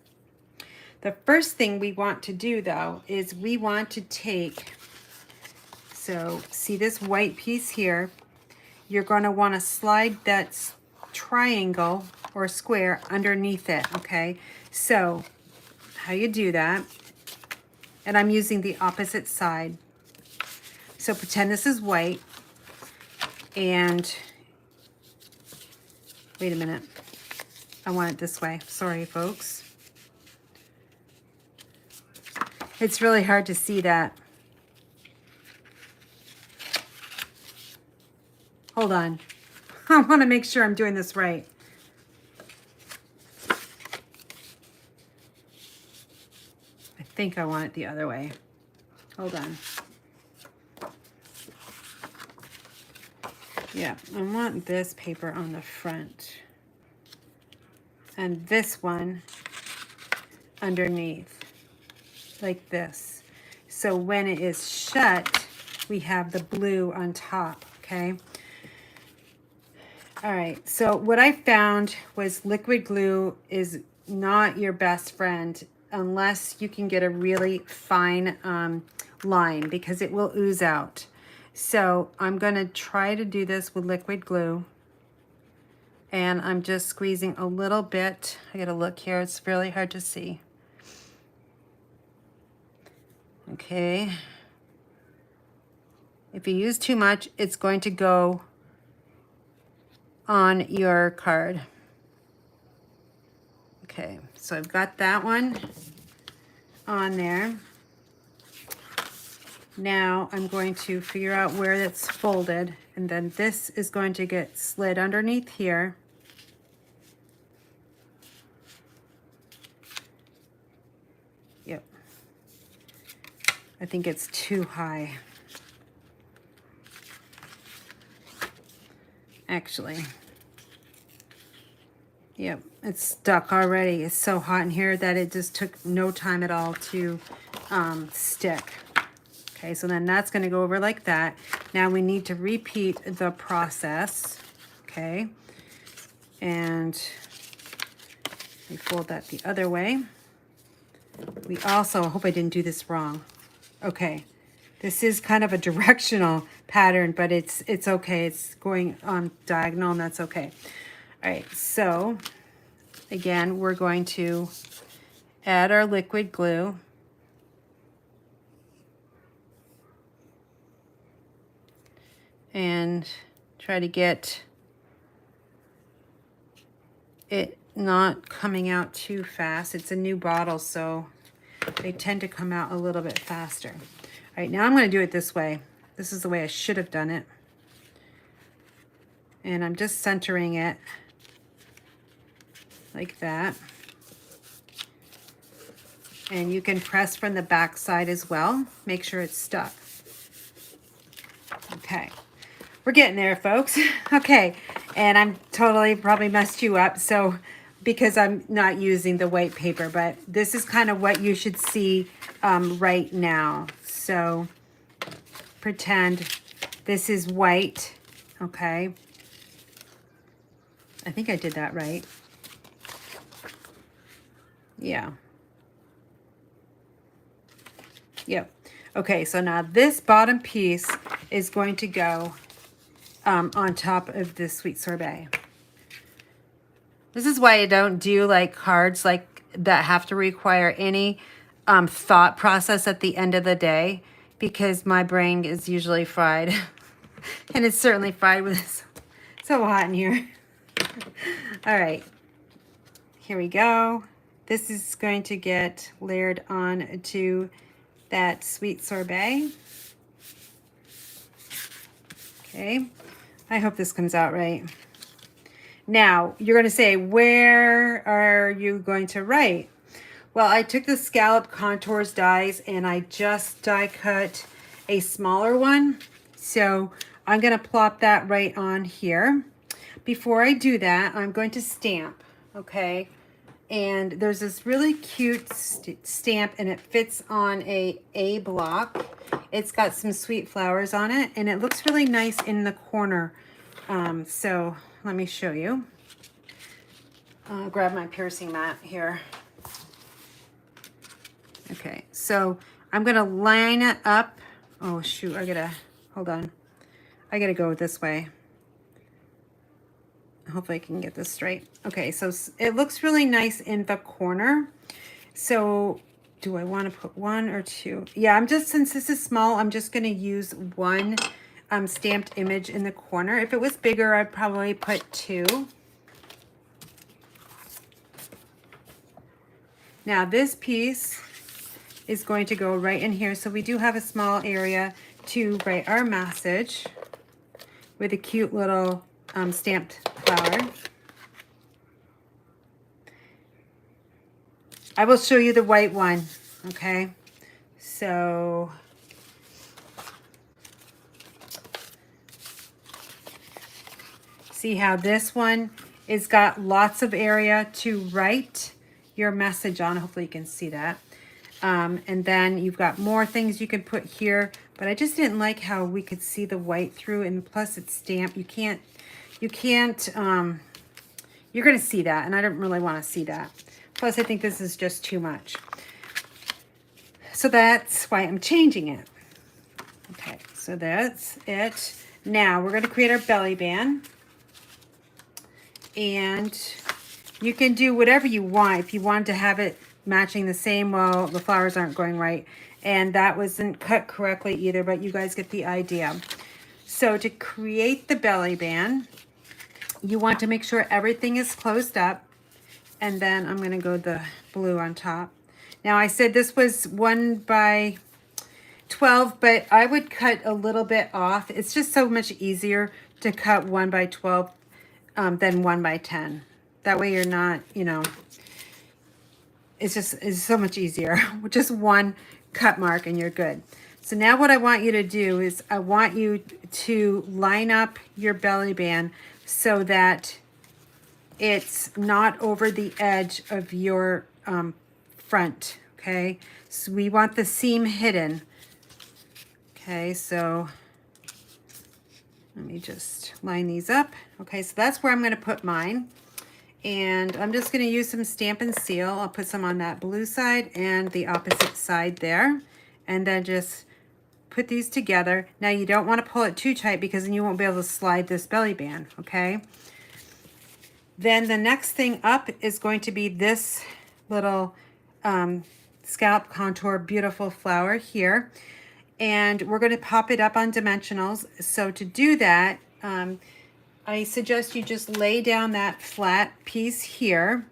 The first thing we want to do though is we want to take, so see this white piece here, you're going to want to slide that triangle or square underneath it, okay? So how you do that, and I'm using the opposite side. So pretend this is white, and wait a minute, I want it this way. Sorry, folks. It's really hard to see that. Hold on. I want to make sure I'm doing this right. I think I want it the other way. Hold on. Yeah, I want this paper on the front. And this one underneath, like this. So when it is shut, we have the blue on top, okay? All right, so what I found was liquid glue is not your best friend unless you can get a really fine line, because it will ooze out. So I'm going to try to do this with liquid glue. And I'm just squeezing a little bit. I gotta look here, it's really hard to see. Okay. If you use too much, it's going to go on your card. Okay, so I've got that one on there. Now I'm going to figure out where it's folded, and then this is going to get slid underneath here. I think it's too high. Actually, yep, it's stuck already. It's so hot in here that it just took no time at all to stick. Okay, so then that's going to go over like that. Now we need to repeat the process. Okay, and we fold that the other way. We also, I hope I didn't do this wrong. Okay, this is kind of a directional pattern, but it's okay. It's going on diagonal, and that's okay. All right, so again, we're going to add our liquid glue. And try to get it not coming out too fast. It's a new bottle, so they tend to come out a little bit faster. All right, now I'm going to do it this way. This is the way I should have done it. And I'm just centering it like that. And you can press from the back side as well. Make sure it's stuck. Okay. We're getting there, folks. Okay, and I'm totally probably messed you up, so because I'm not using the white paper, but this is kind of what you should see right now. So pretend this is white, okay? I think I did that right. Yeah. Yep. Okay, so now this bottom piece is going to go on top of this sweet sorbet. This is why I don't do like cards like that have to require any thought process at the end of the day, because my brain is usually fried. And it's certainly fried with this. So hot in here. All right, here we go. This is going to get layered on to that sweet sorbet. Okay, I hope this comes out right. Now, you're going to say, where are you going to write? Well, I took the Scallop Contours dies and I just die cut a smaller one. So I'm going to plop that right on here. Before I do that, I'm going to stamp, okay? And there's this really cute stamp, and it fits on a block. It's got some sweet flowers on it, and it looks really nice in the corner. So let me show you. I'll grab my piercing mat here. Okay, so I'm gonna line it up. Oh shoot, hold on. I gotta go this way. Hopefully I can get this straight. Okay, so it looks really nice in the corner. So do I want to put one or two? Yeah, since this is small, I'm just gonna use one stamped image in the corner. If it was bigger, I'd probably put two. Now this piece is going to go right in here. So we do have a small area to write our message with a cute little stamped flower. I will show you the white one, okay? So see how this one is got lots of area to write your message on. Hopefully you can see that. And then you've got more things you can put here, but I just didn't like how we could see the white through, and plus it's stamped. You can't, you're going to see that, and I don't really want to see that. Plus I think this is just too much. So that's why I'm changing it. Okay, so that's it. Now we're going to create our belly band. And you can do whatever you want. If you want to have it matching the same, well, the flowers aren't going right. And that wasn't cut correctly either, but you guys get the idea. So to create the belly band, you want to make sure everything is closed up. And then I'm going to go the blue on top. Now I said this was 1 by 12, but I would cut a little bit off. It's just so much easier to cut 1 by 12 than 1 by 10. That way you're not, it's so much easier. Just one cut mark and you're good. So now what I want you to do is I want you to line up your belly band so that it's not over the edge of your front, okay? So we want the seam hidden. Okay, so let me just line these up. Okay, so that's where I'm going to put mine. And I'm just going to use some Stampin' Seal. I'll put some on that blue side and the opposite side there. And then just put these together. Now you don't want to pull it too tight because then you won't be able to slide this belly band, okay? Then the next thing up is going to be this little scallop contour beautiful flower here. And we're going to pop it up on dimensionals. So to do that, I suggest you just lay down that flat piece here,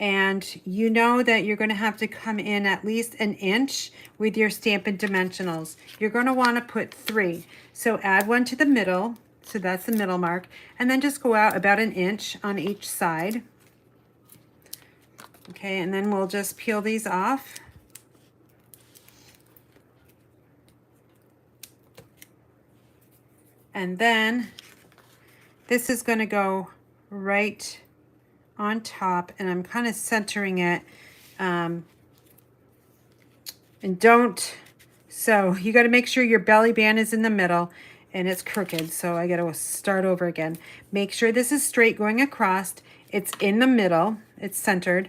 and you know that you're going to have to come in at least an inch with your Stampin' dimensionals. You're going to want to put 3. So add one to the middle, so that's the middle mark, and then just go out about an inch on each side. Okay, and then we'll just peel these off. And then this is going to go right on top, and I'm kind of centering it. And so you got to make sure your belly band is in the middle and it's crooked. So I got to start over again. Make sure this is straight going across. It's in the middle. It's centered.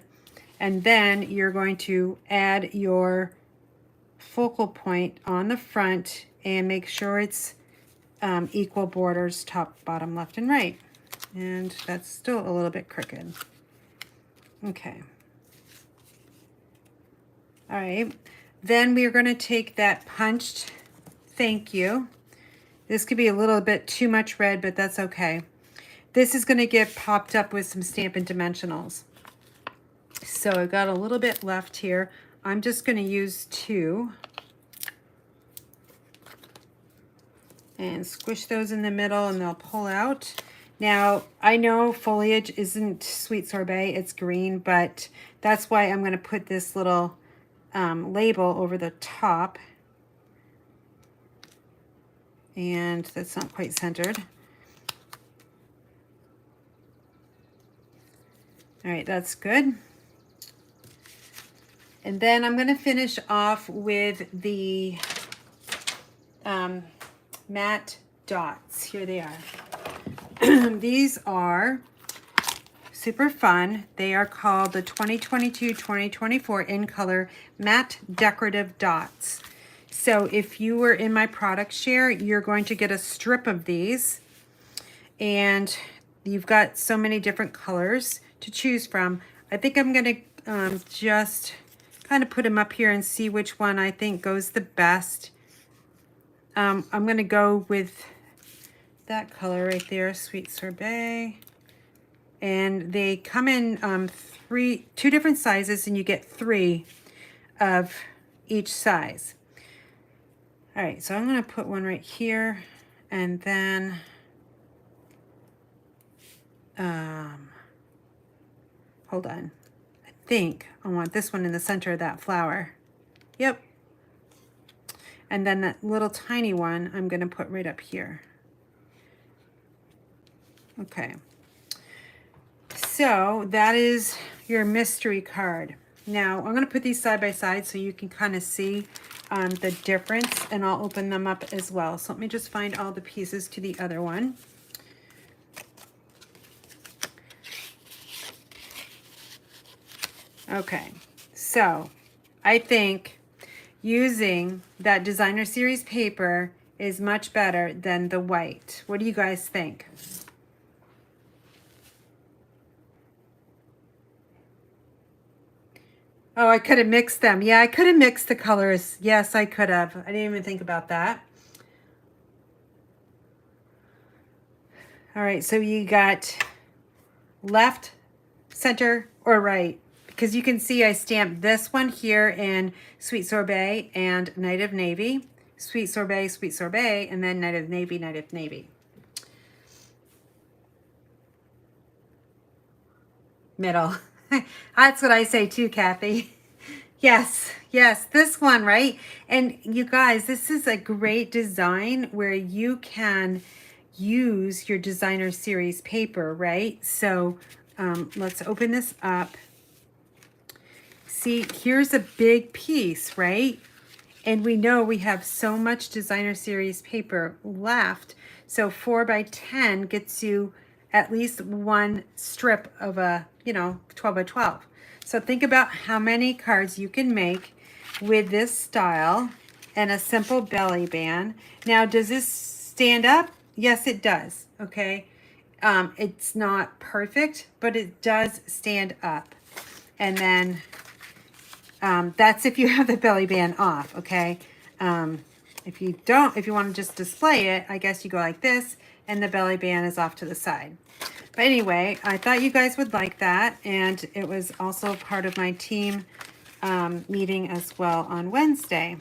And then you're going to add your focal point on the front and make sure it's equal borders, top, bottom, left, and right. And that's still a little bit crooked. Okay. All right. Then we are going to take that punched thank you. This could be a little bit too much red, but that's okay. This is going to get popped up with some Stampin' dimensionals. So I got a little bit left here. I'm just going to use 2. And squish those in the middle and they'll pull out. Now, I know foliage isn't sweet sorbet, it's green, but that's why I'm going to put this little label over the top. And that's not quite centered. All right, that's good. And then I'm going to finish off with the matte dots. Here they are. These are super fun. They are called the 2022-2024 in color matte decorative dots. So if you were in my product share, you're going to get a strip of these, and you've got so many different colors to choose from. I think I'm going to just kind of put them up here and see which one I think goes the best. I'm going to go with that color right there, Sweet Sorbet. And they come in 2 different sizes, and you get 3 of each size. All right, so I'm going to put one right here, and then hold on. I think I want this one in the center of that flower. Yep. And then that little tiny one I'm going to put right up here. Okay. So that is your mystery card. Now I'm going to put these side by side so you can kind of see the difference, and I'll open them up as well. So let me just find all the pieces to the other one. Okay, so I think using that designer series paper is much better than the white. What do you guys think? Oh, I could have mixed them. Yeah, I could have mixed the colors. Yes, I could have. I didn't even think about that. All right, so you got left, center, or right. Because you can see I stamped this one here in Sweet Sorbet and Night of Navy. Sweet Sorbet, and then Night of Navy, Night of Navy. Middle. That's what I say too, Kathy. Yes, yes, this one, right? And you guys, this is a great design where you can use your designer series paper, right? So let's open this up. See, here's a big piece, right? And we know we have so much designer series paper left. So 4 by 10 gets you at least one strip of a, 12 by 12. So think about how many cards you can make with this style and a simple belly band. Now, does this stand up? Yes, it does. Okay. It's not perfect, but it does stand up. And then that's if you have the belly band off, okay? If you don't, if you want to just display it, I guess you go like this, and the belly band is off to the side. But anyway, I thought you guys would like that, and it was also part of my team meeting as well on Wednesday.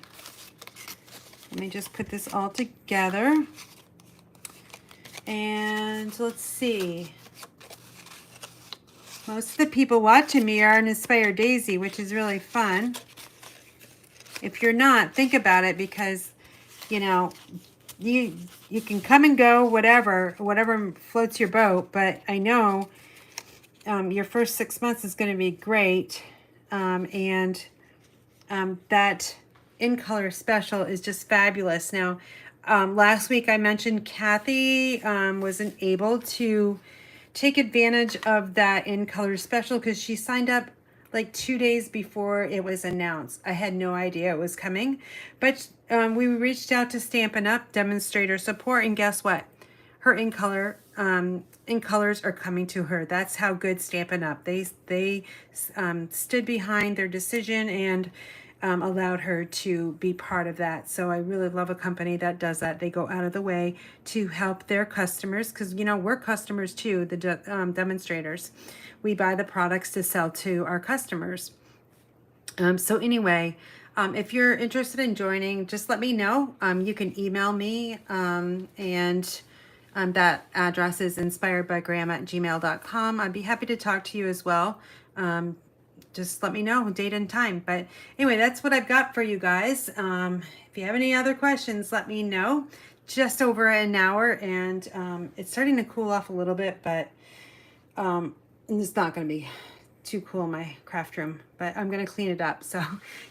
Let me just put this all together. And let's see. Most of the people watching me are an Inspired Daisy, which is really fun. If you're not, think about it, because, you can come and go, whatever floats your boat. But I know your first 6 months is going to be great. And that In Color Special is just fabulous. Now, last week I mentioned Kathy wasn't able to take advantage of that In Color Special because she signed up like 2 days before it was announced. I had no idea it was coming, but we reached out to Stampin' Up Demonstrator support, and guess what? Her In Colors are coming to her. That's how good Stampin' Up. They stood behind their decision and allowed her to be part of that. So I really love a company that does that. They go out of the way to help their customers, because we're customers too, the demonstrators. We buy the products to sell to our customers. So anyway, if you're interested in joining, just let me know. You can email me, and that address is inspiredbygraham@gmail.com. I'd be happy to talk to you as well. Just let me know date and time. But anyway, that's what I've got for you guys. If you have any other questions, let me know. Just over an hour, and it's starting to cool off a little bit, but it's not going to be too cool in my craft room, but I'm going to clean it up. So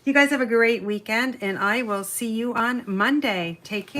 you guys have a great weekend, and I will see you on Monday. Take care.